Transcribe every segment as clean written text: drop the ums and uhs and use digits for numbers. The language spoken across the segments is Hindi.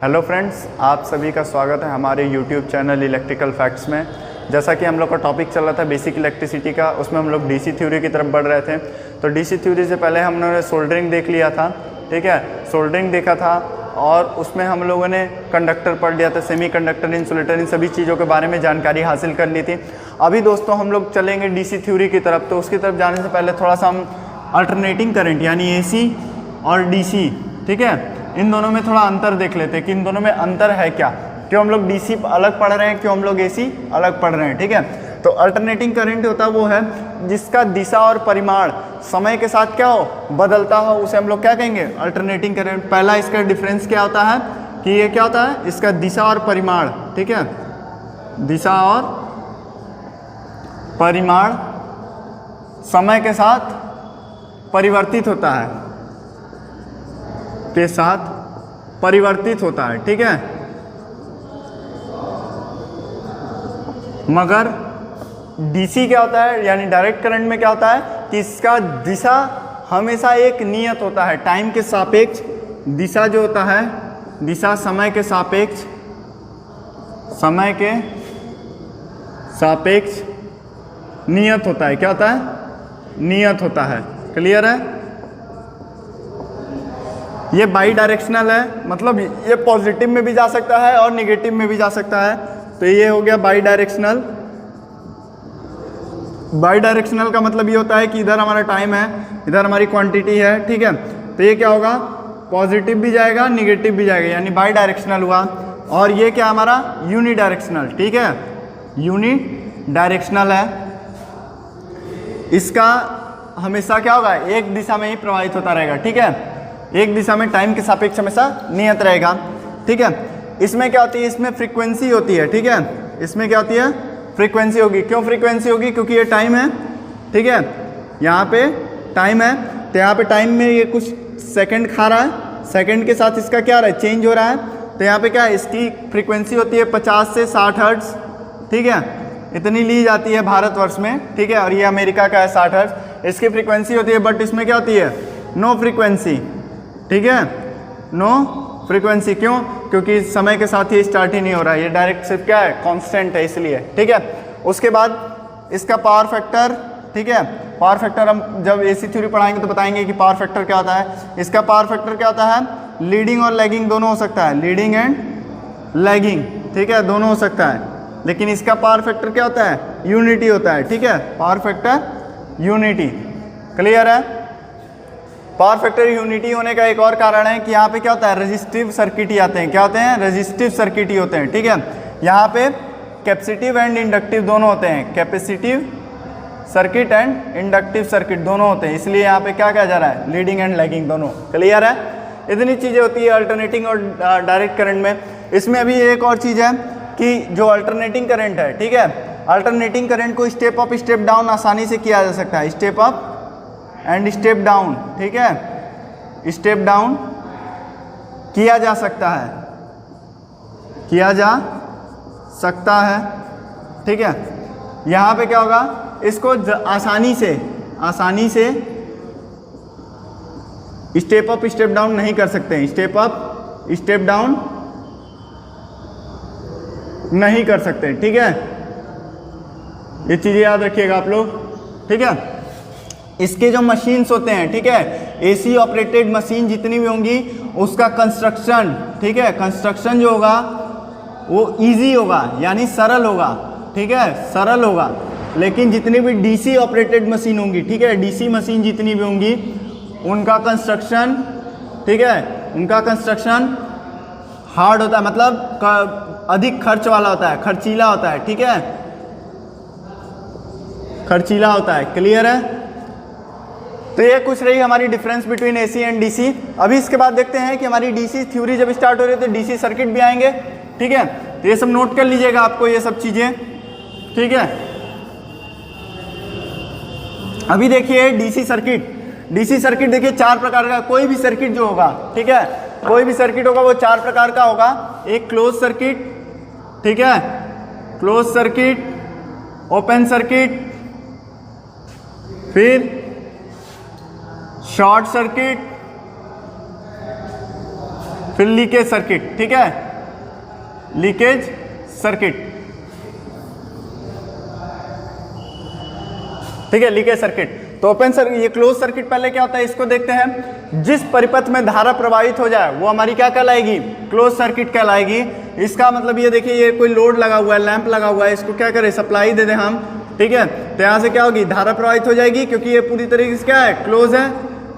हेलो फ्रेंड्स, आप सभी का स्वागत है हमारे यूट्यूब चैनल इलेक्ट्रिकल फैक्ट्स में। जैसा कि हम लोग का टॉपिक चल रहा था बेसिक इलेक्ट्रिसिटी का, उसमें हम लोग डीसी थ्योरी की तरफ बढ़ रहे थे। तो डीसी थ्योरी से पहले हमने सोल्डरिंग देख लिया था, ठीक है, सोल्डरिंग देखा था और उसमें हम लोगों ने कंडक्टर पढ़ लिया था, सेमी कंडक्टर, इंसुलेटर, इन सभी चीज़ों के बारे में जानकारी हासिल कर ली थी। अभी दोस्तों हम लोग चलेंगे डीसी थ्योरी की तरफ। तो उसकी तरफ जाने से पहले थोड़ा सा हम अल्टरनेटिंग करंट यानी एसी और डीसी, ठीक है, इन दोनों में थोड़ा अंतर देख लेते हैं कि इन दोनों में अंतर है क्या, क्यों हम लोग डीसी अलग पढ़ रहे हैं, क्यों हम लोग एसी अलग पढ़ रहे हैं, ठीक है। तो अल्टरनेटिंग करंट होता है वो है जिसका दिशा और परिमाण समय के साथ क्या हो, बदलता हो, उसे हम लोग क्या कहेंगे, अल्टरनेटिंग करंट। पहला इसका डिफरेंस क्या होता है कि ये क्या होता है, इसका दिशा और परिमाण, ठीक है, दिशा और परिमाण समय के साथ परिवर्तित होता है, के साथ परिवर्तित होता है, ठीक है। मगर डीसी क्या होता है यानी डायरेक्ट करंट में क्या होता है कि इसका दिशा हमेशा एक नियत होता है, टाइम के सापेक्ष दिशा जो होता है, दिशा समय के सापेक्ष, समय के सापेक्ष नियत होता है। क्या होता है, नियत होता है। क्लियर है। ये बाई डायरेक्शनल है, मतलब ये पॉजिटिव में भी जा सकता है और निगेटिव में भी जा सकता है। तो ये हो गया बाई डायरेक्शनल। बाई डायरेक्शनल का मतलब ये होता है कि इधर हमारा टाइम है, इधर हमारी क्वांटिटी है, ठीक है। तो ये क्या होगा, पॉजिटिव भी जाएगा, निगेटिव भी जाएगा, यानी बाई डायरेक्शनल हुआ। और ये क्या हमारा यूनि डायरेक्शनल, ठीक है, यूनि डायरेक्शनल है। इसका हमेशा क्या होगा, एक दिशा में ही प्रवाहित होता रहेगा, ठीक है, एक दिशा में टाइम के सापेक्ष हमेशा नियत रहेगा, ठीक है। इसमें क्या होती है, इसमें फ्रीक्वेंसी होती है, ठीक है, इसमें क्या होती है, फ्रीक्वेंसी होगी। क्यों फ्रीक्वेंसी होगी, क्योंकि ये टाइम है, ठीक है, यहाँ पे टाइम है, तो यहाँ पे टाइम में ये कुछ सेकंड खा रहा है, सेकंड के साथ इसका क्या रहा है, चेंज हो रहा है। तो यहाँ पे क्या है, इसकी फ्रीक्वेंसी होती है 50 से 60 हर्ट्ज, ठीक है, इतनी ली जाती है भारतवर्ष में, ठीक है, और ये अमेरिका का है 60 हर्ट्ज इसकी फ्रीक्वेंसी होती है। बट इसमें क्या होती है, नो फ्रीक्वेंसी, ठीक है, नो फ्रीक्वेंसी। क्यों, क्योंकि समय के साथ ये स्टार्ट ही नहीं हो रहा है, ये डायरेक्ट सिर्फ क्या है, कांस्टेंट है, इसलिए, ठीक है। उसके बाद इसका पावर फैक्टर, ठीक है, पावर फैक्टर हम जब एसी थ्योरी पढ़ाएंगे तो बताएंगे कि पावर फैक्टर क्या होता है। इसका पावर फैक्टर क्या होता है, लीडिंग और लैगिंग दोनों हो सकता है, लीडिंग एंड लैगिंग, ठीक है, दोनों हो सकता है। लेकिन इसका पावर फैक्टर क्या होता है, यूनिटी होता है, ठीक है, पावर फैक्टर यूनिटी। क्लियर है। पावर फैक्टर यूनिटी होने का एक और कारण है कि यहाँ पे क्या होता है, रेजिस्टिव सर्किट ही आते हैं। क्या होते हैं, रेजिस्टिव सर्किट ही होते हैं, ठीक है। यहाँ पे कैपेसिटिव एंड इंडक्टिव दोनों होते हैं, capacitive circuit and inductive circuit दोनों होते हैं, इसलिए यहाँ पे क्या कहा जा रहा है, लीडिंग एंड लैगिंग दोनों। क्लियर है। इतनी चीज़ें होती है अल्टरनेटिंग और डायरेक्ट करंट में। इसमें अभी एक और चीज़ है कि जो अल्टरनेटिंग करंट है, ठीक है, अल्टरनेटिंग करंट को स्टेप अप स्टेप डाउन आसानी से किया जा सकता है, step up and step down, ठीक है, स्टेप डाउन किया जा सकता है, किया जा सकता है, ठीक है। यहाँ पे क्या होगा, इसको आसानी से स्टेप अप स्टेप डाउन नहीं कर सकते हैं, स्टेप अप स्टेप डाउन नहीं कर सकते, ठीक है। ये चीज़ें याद रखिएगा आप लोग, ठीक है। इसके जो मशीन्स होते हैं, ठीक है, एसी ऑपरेटेड मशीन जितनी भी होंगी उसका कंस्ट्रक्शन, ठीक है, कंस्ट्रक्शन जो होगा वो इजी होगा यानी सरल होगा, ठीक है, सरल होगा। लेकिन जितनी भी डीसी ऑपरेटेड मशीन होंगी, ठीक है, डीसी मशीन जितनी भी होंगी उनका कंस्ट्रक्शन, ठीक है, उनका कंस्ट्रक्शन हार्ड होता है, मतलब अधिक खर्च वाला होता है, खर्चीला होता है, ठीक है, खर्चीला होता है। क्लियर है। तो ये कुछ रही हमारी difference between AC and DC. अभी इसके बाद देखते हैं कि हमारी डीसी थ्योरी जब स्टार्ट हो रही है तो डीसी सर्किट भी आएंगे, ठीक है। तो ये सब नोट कर लीजिएगा आपको, ये सब चीजें, ठीक है। अभी देखिए डीसी सर्किट, डीसी सर्किट देखिए 4 प्रकार का, कोई भी सर्किट जो होगा, ठीक है, कोई भी सर्किट होगा वो 4 प्रकार का होगा। एक क्लोज सर्किट, ठीक है, क्लोज सर्किट, ओपन सर्किट, फिर शॉर्ट सर्किट, फिर लीकेज सर्किट, ठीक है, लीकेज सर्किट, ठीक है, लीकेज सर्किट। तो ओपन सर्किट, ये क्लोज सर्किट पहले क्या होता है इसको देखते हैं। जिस परिपथ में धारा प्रवाहित हो जाए वो हमारी क्या कहलाएगी, क्लोज सर्किट कहलाएगी। इसका मतलब ये देखिए, ये कोई लोड लगा हुआ है, लैंप लगा हुआ है, इसको क्या करें, सप्लाई दे दें हम, ठीक है, तो यहाँ से क्या होगी, धारा प्रवाहित हो जाएगी, क्योंकि ये पूरी तरीके से क्या है, क्लोज है,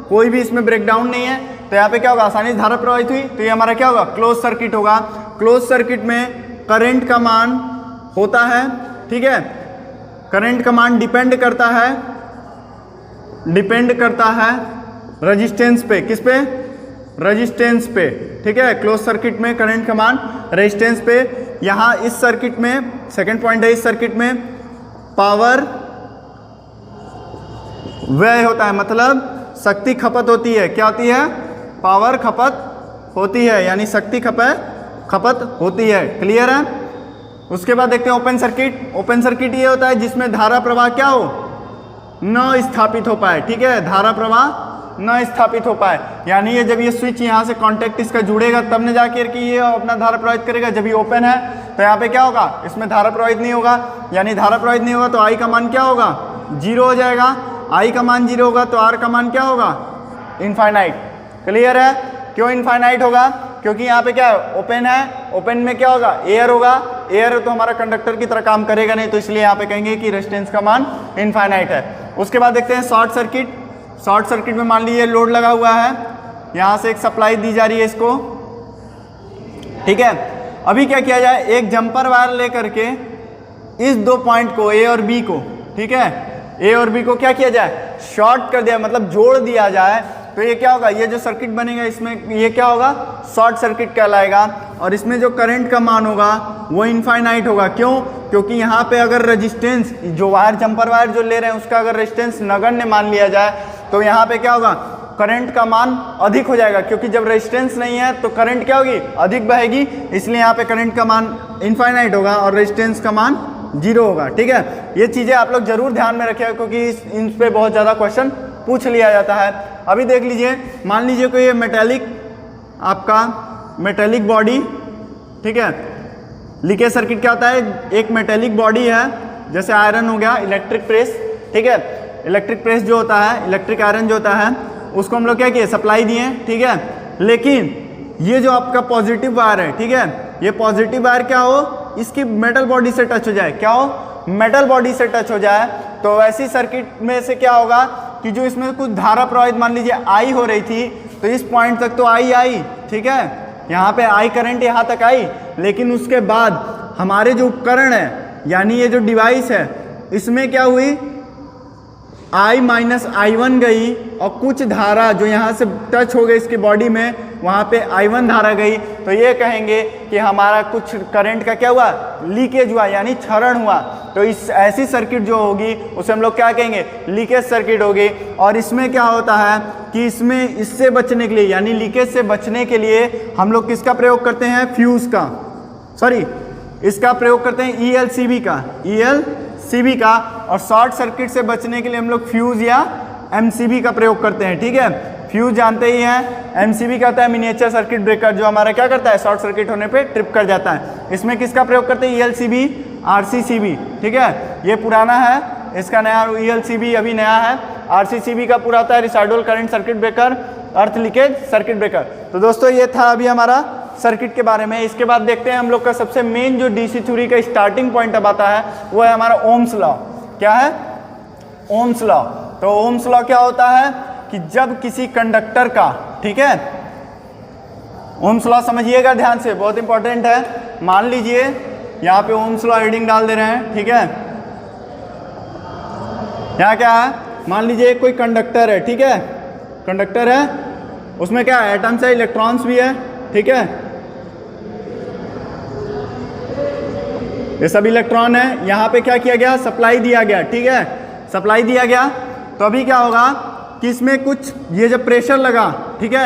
कोई भी इसमें ब्रेकडाउन नहीं है, तो यहाँ पे क्या होगा, आसानी से धारा प्रवाहित हुई, तो ये हमारा क्या होगा, क्लोज सर्किट होगा। क्लोज सर्किट में करंट का मान होता है, ठीक है, करंट का मान डिपेंड करता है रेजिस्टेंस पे, किस पे, रेजिस्टेंस पे, ठीक है। क्लोज सर्किट में करंट का मान रेजिस्टेंस पे। यहाँ इस सर्किट में सेकंड पॉइंट है, इस सर्किट में पावर व्यय होता है, मतलब शक्ति खपत होती है। क्या होती है, पावर खपत होती है, यानी शक्ति खपत होती है। क्लियर है। उसके बाद देखते हैं ओपन सर्किट। ओपन सर्किट ये होता है जिसमें धारा प्रवाह क्या हो, न स्थापित हो पाए, ठीक है, धारा प्रवाह न स्थापित हो पाए, यानी ये जब ये स्विच यहाँ से कांटेक्ट इसका जुड़ेगा तब न जाकर कि ये अपना धारा प्रवाहित करेगा। जब ये ओपन है तो यहाँ पे क्या होगा, इसमें धारा प्रवाहित नहीं होगा, यानी धारा प्रवाहित नहीं होगा तो आई का मान क्या होगा, 0 हो जाएगा। आई का मान 0 होगा तो आर का मान क्या होगा, इनफाइनाइट। क्लियर है। क्यों इनफाइनाइट होगा, क्योंकि यहाँ पे क्या है, ओपन है, ओपन में क्या होगा, एयर होगा, एयर तो हमारा कंडक्टर की तरह काम करेगा नहीं, तो इसलिए यहाँ पे कहेंगे कि रेजिस्टेंस का मान इनफाइनाइट है। उसके बाद देखते हैं शॉर्ट सर्किट। शॉर्ट सर्किट में मान लीजिए लोड लगा हुआ है, यहाँ से एक सप्लाई दी जा रही है इसको, ठीक है। अभी क्या किया जाए, एक जंपर वायर लेकर के इस 2 पॉइंट को, ए और बी को, ठीक है, ए और बी को क्या किया जाए, शॉर्ट कर दिया, मतलब जोड़ दिया जाए, तो ये क्या होगा, ये जो सर्किट बनेगा इसमें ये क्या होगा, शॉर्ट सर्किट कहलाएगा। और इसमें जो करंट का मान होगा वो इनफाइनाइट होगा। क्यों, क्योंकि यहाँ पे अगर रेजिस्टेंस, जो वायर जंपर वायर जो ले रहे हैं उसका अगर रेजिस्टेंस नगण्य मान लिया जाए तो यहाँ पे क्या होगा, करंट का मान अधिक हो जाएगा, क्योंकि जब रेजिस्टेंस नहीं है तो करंट क्या होगी, अधिक बहेगी, इसलिए यहाँ पे करंट का मान इनफाइनाइट होगा और रेजिस्टेंस का मान 0 होगा, ठीक है। ये चीज़ें आप लोग जरूर ध्यान में रखिएगा, क्योंकि इन पे बहुत ज़्यादा क्वेश्चन पूछ लिया जाता है। अभी देख लीजिए, मान लीजिए कोई ये मेटेलिक, आपका मेटेलिक बॉडी, ठीक है, लीकेज सर्किट क्या होता है, एक मेटेलिक बॉडी है, जैसे आयरन हो गया, इलेक्ट्रिक प्रेस, ठीक है, इलेक्ट्रिक प्रेस जो होता है, इलेक्ट्रिक आयरन जो होता है, उसको हम लोग क्या किए, सप्लाई दिए, ठीक है। लेकिन ये जो आपका पॉजिटिव वायर है, ठीक है, ये पॉजिटिव वायर क्या हो, इसकी मेटल बॉडी से टच हो जाए, क्या हो, मेटल बॉडी से टच हो जाए, तो ऐसी सर्किट में से क्या होगा कि जो इसमें कुछ धारा प्रवाहित, मान लीजिए आई हो रही थी, तो इस पॉइंट तक तो आई, ठीक है, यहाँ पे आई करंट यहाँ तक आई, लेकिन उसके बाद हमारे जो उपकरण है, यानी ये जो डिवाइस है, इसमें क्या हुई, I माइनस I1 गई और कुछ धारा जो यहाँ से टच हो गई इसकी बॉडी में, वहाँ पे I1 धारा गई, तो ये कहेंगे कि हमारा कुछ करंट का क्या हुआ, लीकेज हुआ, यानी क्षरण हुआ। तो इस ऐसी सर्किट जो होगी उसे हम लोग क्या कहेंगे, लीकेज सर्किट होगी। और इसमें क्या होता है कि इसमें इससे बचने के लिए, यानी लीकेज से बचने के लिए हम लोग किसका प्रयोग करते हैं, फ्यूज का, सॉरी इसका प्रयोग करते हैं ELCB का, ELCB का। और शॉर्ट सर्किट से बचने के लिए हम लोग फ्यूज या MCB का प्रयोग करते हैं, ठीक है। फ्यूज जानते ही हैं, MCB का होता है मिनिएचर सर्किट ब्रेकर, जो हमारा क्या करता है, शॉर्ट सर्किट होने पे ट्रिप कर जाता है। इसमें किसका प्रयोग करते हैं, ELCB, RCCB, ठीक है, ये पुराना है, इसका नया ELCB अभी नया है। RCCB का पूरा होता है residual current circuit breaker, earth leakage circuit breaker. तो दोस्तों ये था अभी हमारा सर्किट के बारे में। इसके बाद देखते हैं हम लोग का सबसे मेन जो DC थ्योरी का स्टार्टिंग पॉइंट अब आता है, वो है हमारा ओम्स लॉ। क्या है, ओम्स लॉ। तो ओम्स लॉ क्या होता है कि जब किसी कंडक्टर का, ठीक है, ओम्स लॉ समझिएगा ध्यान से, बहुत इंपॉर्टेंट है। मान लीजिए यहाँ पे ओम्स लॉ हेडिंग डाल दे रहे हैं, ठीक है, यहाँ क्या है, मान लीजिए कोई कंडक्टर है, ठीक है, कंडक्टर है, उसमें क्या है, एटम्स है, इलेक्ट्रॉन्स भी है, ठीक है, ये सब इलेक्ट्रॉन है। यहाँ पे क्या किया गया, सप्लाई दिया गया, ठीक है, सप्लाई दिया गया। तो अभी क्या होगा कि इसमें कुछ ये जब प्रेशर लगा, ठीक है,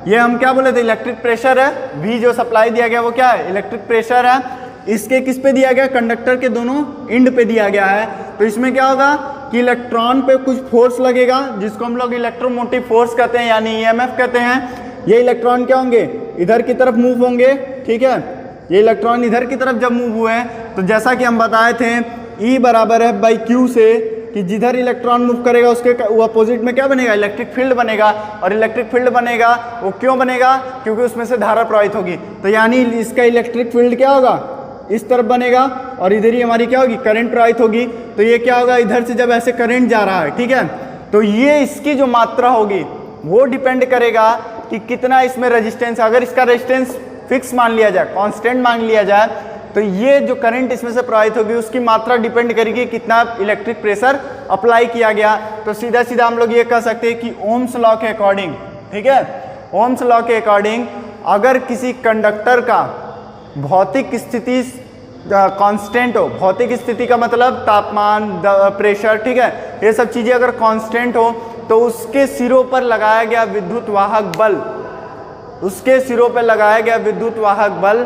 ये हम क्या बोले थे, इलेक्ट्रिक प्रेशर है, V जो सप्लाई दिया गया वो क्या है, इलेक्ट्रिक प्रेशर है। इसके किस पे दिया गया, कंडक्टर के दोनों एंड पे दिया गया है। तो इसमें क्या होगा कि इलेक्ट्रॉन पे कुछ फोर्स लगेगा, जिसको हम लोग इलेक्ट्रोमोटिव फोर्स कहते हैं, यानी EMF कहते हैं। ये इलेक्ट्रॉन क्या होंगे, इधर की तरफ मूव होंगे, ठीक है। ये इलेक्ट्रॉन इधर की तरफ जब मूव हुए तो जैसा कि हम बताए थे E बराबर है बाई क्यू से, कि जिधर इलेक्ट्रॉन मूव करेगा उसके अपोजिट में क्या बनेगा, इलेक्ट्रिक फील्ड बनेगा। और इलेक्ट्रिक फील्ड बनेगा वो क्यों बनेगा, क्योंकि उसमें से धारा प्रवाहित होगी। तो यानी इसका इलेक्ट्रिक फील्ड क्या होगा, इस तरफ बनेगा, और इधर ही हमारी क्या होगी, करंट प्रवाहित होगी। तो ये क्या होगा, इधर से जब ऐसे करंट जा रहा है, ठीक है, तो ये इसकी जो मात्रा होगी वो डिपेंड करेगा कि कितना इसमें रेजिस्टेंस। अगर इसका रेजिस्टेंस फिक्स मान लिया जाए, कांस्टेंट मान लिया जाए, तो ये जो करंट इसमें से प्रवाहित होगी उसकी मात्रा डिपेंड करेगी कितना इलेक्ट्रिक प्रेशर अप्लाई किया गया। तो सीधा सीधा हम लोग ये कह सकते हैं कि ओम्स लॉ के अकॉर्डिंग, ठीक है, ओम्स लॉ के अकॉर्डिंग अगर किसी कंडक्टर का भौतिक स्थिति कांस्टेंट हो, भौतिक स्थिति का मतलब तापमान, प्रेशर, ठीक है, ये सब चीज़ें अगर कांस्टेंट हो तो उसके सिरों पर लगाया गया विद्युत वाहक बल, उसके सिरों पर लगाया गया विद्युत वाहक बल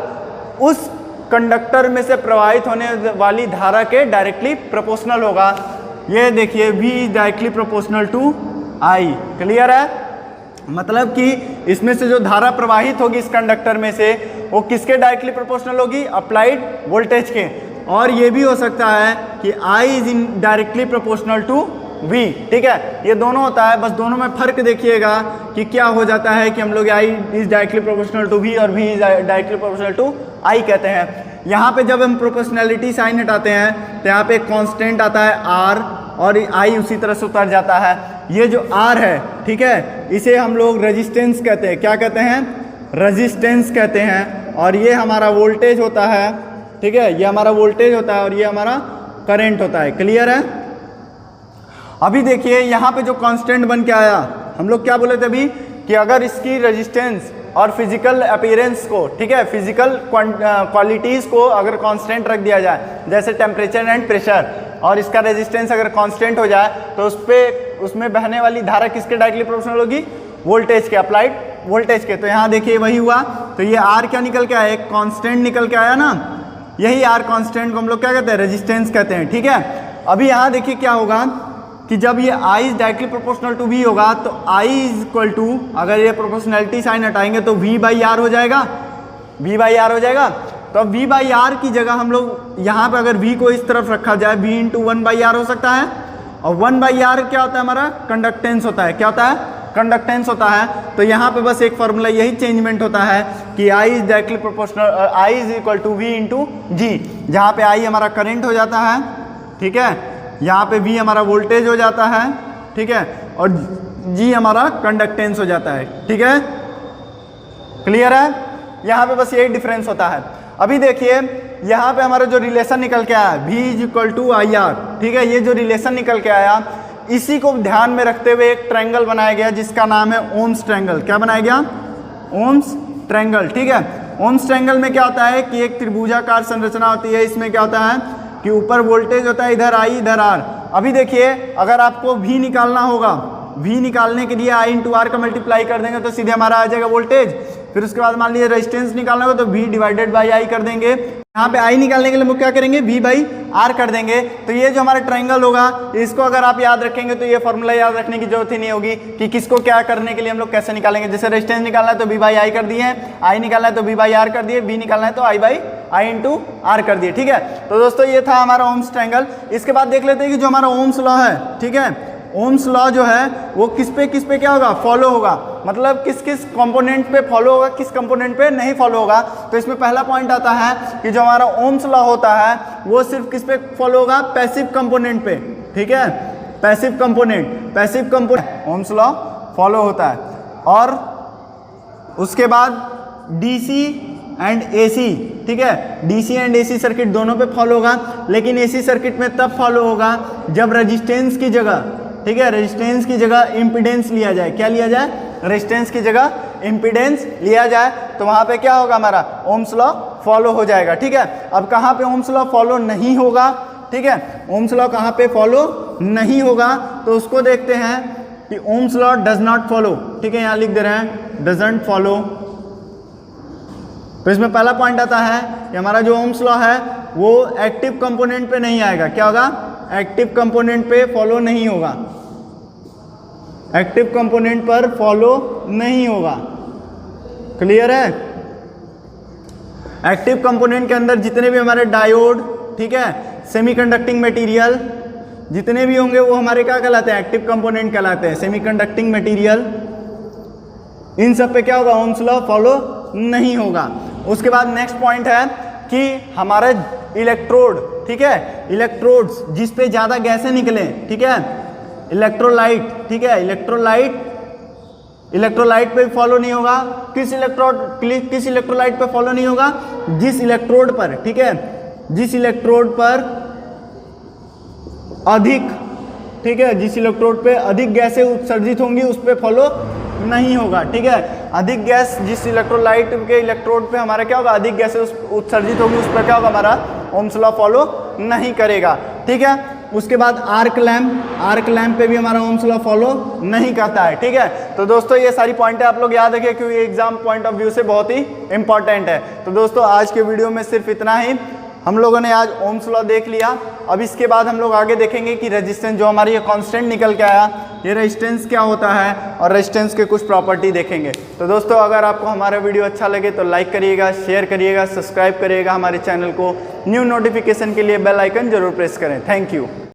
उस कंडक्टर में से प्रवाहित होने वाली धारा के डायरेक्टली प्रोपोर्शनल होगा। ये देखिए V is directly proportional to I। Clear है, मतलब कि इसमें से जो धारा प्रवाहित होगी इस कंडक्टर में से वो किसके डायरेक्टली प्रोपोर्शनल होगी, अप्लाइड वोल्टेज के। और ये भी हो सकता है कि I is in directly proportional to V, ठीक है, ये दोनों होता है। बस दोनों में फर्क देखिएगा कि क्या हो जाता है कि हम लोग I is directly proportional to V और V is directly proportional to I कहते हैं। यहाँ पे जब हम प्रोपोर्शनैलिटी साइन हटाते हैं तो यहाँ पे एक कांस्टेंट आता है R और I उसी तरह से उतर जाता है। ये जो R है, ठीक है, इसे हम लोग रेजिस्टेंस कहते हैं। क्या कहते हैं, रेजिस्टेंस कहते हैं। और ये हमारा वोल्टेज होता है, ठीक है, ये हमारा वोल्टेज होता है और ये हमारा करंट होता है। क्लियर है। अभी देखिए यहाँ पे जो कांस्टेंट बन के आया, हम लोग क्या बोले थे अभी कि अगर इसकी रेजिस्टेंस और फिजिकल अपीयरेंस को, ठीक है, फिजिकल क्वालिटीज़ को अगर कांस्टेंट रख दिया जाए, जैसे टेम्परेचर एंड प्रेशर, और इसका रेजिस्टेंस अगर कांस्टेंट हो जाए तो उसमें बहने वाली धारा किसके डायरेक्टली प्रोपोर्शनल होगी, वोल्टेज के, अप्लाइड वोल्टेज के। तो यहाँ देखिए वही हुआ। तो ये R क्या निकल के आया, एक कांस्टेंट निकल के आया ना, यही R कांस्टेंट को हम लोग क्या कहते हैं, रेजिस्टेंस कहते हैं, ठीक है। अभी यहाँ देखिए क्या होगा कि जब ये I is directly proportional to V होगा तो I इज इक्वल टू, अगर ये प्रोपोर्शनैलिटी साइन हटाएंगे तो V बाई R हो जाएगा, V बाई R हो जाएगा। तो अब V बाई R की जगह हम लोग यहाँ पे अगर V को इस तरफ रखा जाए, V इंटू 1 बाई R हो सकता है। और 1 बाई R क्या होता है, हमारा कंडक्टेंस होता है। क्या होता है, कंडक्टेंस होता है। तो यहाँ पे बस एक फॉर्मूला यही चेंजमेंट होता है कि I is directly proportional, I is equal to V into G, जहाँ पे I हमारा करंट हो जाता है, ठीक है, यहाँ पे V हमारा वोल्टेज हो जाता है, ठीक है, और G हमारा कंडक्टेंस हो जाता है, ठीक है। क्लियर है, यहाँ पे बस यही डिफरेंस होता है। अभी देखिए यहाँ पे हमारा जो रिलेशन निकल के आया V is equal to IR, ठीक है, ये जो रिलेशन निकल के आया इसी को ध्यान में रखते हुए एक ट्रायंगल बनाया गया जिसका नाम है ओम्स ट्रायंगल। क्या बनाया गया, ओम्स ट्रायंगल, ठीक है। ओम्स ट्रायंगल में क्या होता है कि एक त्रिभुजाकार संरचना होती है। इसमें क्या होता है कि ऊपर वोल्टेज होता है, इधर I इधर R। अभी देखिए अगर आपको V निकालना होगा, V निकालने के लिए I इंटू R का मल्टीप्लाई कर देंगे तो सीधे हमारा आ जाएगा वोल्टेज। फिर उसके बाद मान लीजिए रेजिस्टेंस निकालना होगा तो V डिवाइडेड बाई I कर देंगे। यहाँ पे I निकालने के लिए हम लोग क्या करेंगे, V बाई R कर देंगे। तो ये जो हमारा ट्रायंगल होगा इसको अगर आप याद रखेंगे तो ये फॉर्मूला याद रखने की जरूरत ही नहीं होगी कि किसको क्या करने के लिए हम लोग कैसे निकालेंगे। जैसे रेजिस्टेंस निकालना है तो V बाई I कर दिए, I निकालना है तो V बाई R कर दिए, V निकालना है तो I by I into R कर दिए, ठीक है। तो दोस्तों ये था हमारा ओम्स ट्रायंगल। इसके बाद देख लेते हैं कि जो हमारा ओम्स लॉ है, ठीक है, ओम्स लॉ जो है वो किस पे क्या होगा, फॉलो होगा, मतलब किस किस कंपोनेंट पे फॉलो होगा, किस कंपोनेंट पे नहीं फॉलो होगा। तो इसमें पहला पॉइंट आता है कि जो हमारा ओम्स लॉ होता है वो सिर्फ किस पे फॉलो होगा, पैसिव कंपोनेंट पे, ठीक है, passive component Ohm's law follow होता है। और उसके बाद डीसी एंड एसी, ठीक है, डीसी एंड एसी सर्किट दोनों पे फॉलो होगा, लेकिन एसी सर्किट में तब फॉलो होगा जब रेजिस्टेंस की जगह, ठीक है, रेजिस्टेंस की जगह इम्पीडेंस लिया जाए। क्या लिया जाए, रेजिस्टेंस की जगह इम्पीडेंस लिया जाए तो वहाँ पे क्या होगा, हमारा ओम्स लॉ फॉलो हो जाएगा, ठीक है। अब कहाँ पे ओम्स लॉ फॉलो नहीं होगा, ठीक है, ओम्स लॉ कहाँ पे फॉलो नहीं होगा तो उसको देखते हैं कि Ohm's law does not follow, ठीक है, यहाँ लिख दे रहे हैं डजंट फॉलो। तो इसमें पहला पॉइंट आता है कि हमारा जो ओम्स लॉ है वो एक्टिव कंपोनेंट पे नहीं आएगा। क्या होगा, एक्टिव कंपोनेंट पे फॉलो नहीं होगा, एक्टिव कंपोनेंट पर फॉलो नहीं होगा, क्लियर है? एक्टिव कंपोनेंट के अंदर जितने भी हमारे डायोड, ठीक है, सेमीकंडक्टिंग मटेरियल जितने भी होंगे वो हमारे क्या कहलाते हैं? एक्टिव कंपोनेंट कहलाते हैं, सेमीकंडक्टिंग मटेरियल। इन सब पे क्या होगा? ओम्स लॉ फॉलो नहीं होगा। उसके बाद नेक्स्ट पॉइंट है कि हमारा इलेक्ट्रोड, ठीक है, इलेक्ट्रोड्स जिस पे ज़्यादा गैसें निकलें, ठीक है, इलेक्ट्रोलाइट, ठीक है, इलेक्ट्रोलाइट पे फॉलो नहीं होगा। किस इलेक्ट्रोलाइट पे फॉलो नहीं होगा? जिस इलेक्ट्रोड पर, ठीक है, जिस इलेक्ट्रोड पर अधिक, ठीक है, जिस इलेक्ट्रोड पे अधिक गैसें उत्सर्जित होंगी उस पे फॉलो नहीं होगा, ठीक है। अधिक गैस जिस इलेक्ट्रोलाइट के इलेक्ट्रोड पे हमारा क्या होगा? अधिक गैसें उत्सर्जित होगी उस पर क्या होगा? हमारा ओम्स लॉ फॉलो नहीं करेगा, ठीक है। उसके बाद आर्क लैम्प पे भी हमारा ओम्स लॉ फॉलो नहीं करता है, ठीक है। तो दोस्तों ये सारी पॉइंटें आप लोग याद रखिए क्योंकि एग्जाम पॉइंट ऑफ व्यू से बहुत ही इंपॉर्टेंट है। तो दोस्तों आज के वीडियो में सिर्फ इतना ही। हम लोगों ने आज ओम्स लॉ देख लिया। अब इसके बाद हम लोग आगे देखेंगे कि रेजिस्टेंस जो हमारी ये कांस्टेंट निकल के आया, ये रेजिस्टेंस क्या होता है और रेजिस्टेंस के कुछ प्रॉपर्टी देखेंगे। तो दोस्तों अगर आपको हमारा वीडियो अच्छा लगे तो लाइक करिएगा, शेयर करिएगा, सब्सक्राइब करिएगा हमारे चैनल को। न्यू नोटिफिकेशन के लिए बेल आइकन जरूर प्रेस करें। Thank you.